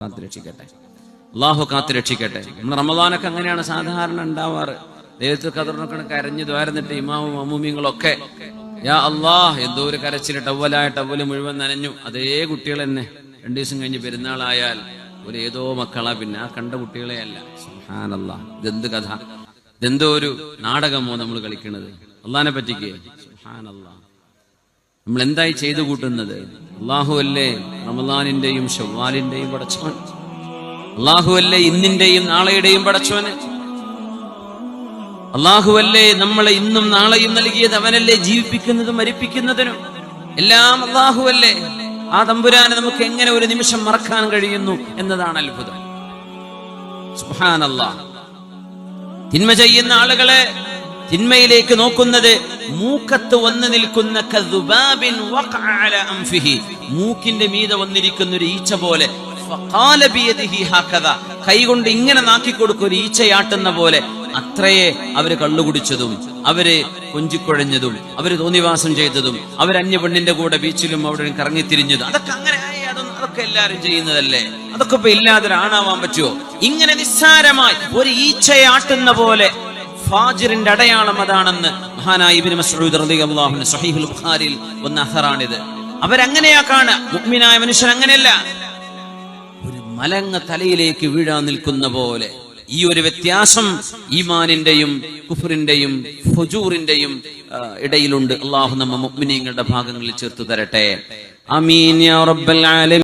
കാത്തുരക്ഷിക്കട്ടെ, അള്ളാഹു കാത്തുരക്ഷിക്കട്ടെ. നമ്മൾ റമദാനൊക്കെ അങ്ങനെയാണ് സാധാരണ ഉണ്ടാവാറ്. ലൈലത്തുൽ ഖദറിനൊക്കെ കരഞ്ഞു ദ്വാരന്നിട്ട് ഇമാമും മമ്മൂമിങ്ങളൊക്കെ യാ അള്ളാഹ് എന്തോ ഒരു കരച്ചിൽ, ടവ്വല് മുഴുവൻ നനഞ്ഞു. അതേ കുട്ടികൾ തന്നെ 2 ദിവസം കഴിഞ്ഞ് പെരുന്നാളായാൽ ഒരു ഏതോ മക്കളാ, പിന്നെ ആ കണ്ട കുട്ടികളെ അല്ല. സുബ്ഹാനല്ലാഹ്, ഇതെന്ത് കഥ, ഇതെന്തോ ഒരു നാടകമോ നമ്മൾ കളിക്കുന്നത് അള്ളാഹിനെ പറ്റിക്ക്. സുബ്ഹാനല്ലാഹ്, നമ്മൾ എന്തായി ചെയ്തു കൂട്ടുന്നത്? അള്ളാഹു അല്ലേ റമദാനിന്റെയും ശവ്വാലിന്റെയും പടച്ചവൻ? അള്ളാഹു അല്ലേ ഇന്നിന്റെയും നാളെയുടെയും പടച്ചവന്? അള്ളാഹു അല്ലേ നമ്മളെ ഇന്നും നാളെയും നൽകിയത്? അവനല്ലേ ജീവിപ്പിക്കുന്നതും മരിപ്പിക്കുന്നതിനും എല്ലാം അള്ളാഹു അല്ലേ? ആ തമ്പുരാനെ നമുക്ക് എങ്ങനെ ഒരു നിമിഷം മറക്കാൻ കഴിയുന്നു എന്നതാണ് അത്ഭുതം. സുബ്ഹാനല്ലാഹ്, തിന്മ ചെയ്യുന്ന ആളുകളെ തിന്മയിലേക്ക് നോക്കുന്നത് മൂക്കത്ത് വന്നു നിൽക്കുന്ന കദ്ദുബാബിൻ വഖഅ അലാ അൻഫിഹി, മൂക്കിന്റെ മീതെ വന്നിരിക്കുന്ന ഒരു ഈച്ച പോലെ. ഫഖാല ബിയദിഹി ഹകദ, കൈകൊണ്ട് ഇങ്ങനെ നാക്കി കൊടുക്കും, ഒരു ഈച്ചയാട്ടുന്ന പോലെ. അത്രയേ അവര് കള്ളുകുടിച്ചതും അവര് കൊഞ്ചിക്കുഴഞ്ഞതും അവര് തോന്നിവാസം ചെയ്തതും അവര് അന്യ പെണ്ണിന്റെ കൂടെ ബീച്ചിലും അവിടെ കറങ്ങിത്തിരിഞ്ഞതും അതൊക്കെ അങ്ങനെ അതൊക്കെ എല്ലാരും ചെയ്യുന്നതല്ലേ? അതൊക്കെ ഇപ്പൊ ഇല്ലാതെ ആണാവാൻ പറ്റുമോ? ഇങ്ങനെ നിസ്സാരമായി ഒരു ഈച്ചയാട്ടുന്ന പോലെ ഫാജിറിന്റെ അടയാളം അതാണെന്ന് മഹാനായ ഇബ്നു മസ്ഊദ് റളിയല്ലാഹു അൻഹു സ്വഹീഹുൽ ബുഖാരിയിൽ വന്ന അഥറാണിത്. അവരങ്ങനെയാ കാണുക. മുഅ്മിനായ മനുഷ്യൻ അങ്ങനെയല്ല, ഒരു മലങ്ങ തലയിലേക്ക് വീഴാൻ നിൽക്കുന്ന പോലെ. ഈ ഒരു വ്യത്യാസം ഈമാനിന്റെയും കുഫറിന്റെയും ഫുജൂറിന്റെയും ഇടയിലുണ്ട്. അല്ലാഹു നമ്മ മുഅ്മിനീങ്ങളുടെ ഭാഗങ്ങളിൽ ചേർത്തു തരട്ടെ. ആമീൻ യാ റബ്ബൽ ആലമീൻ.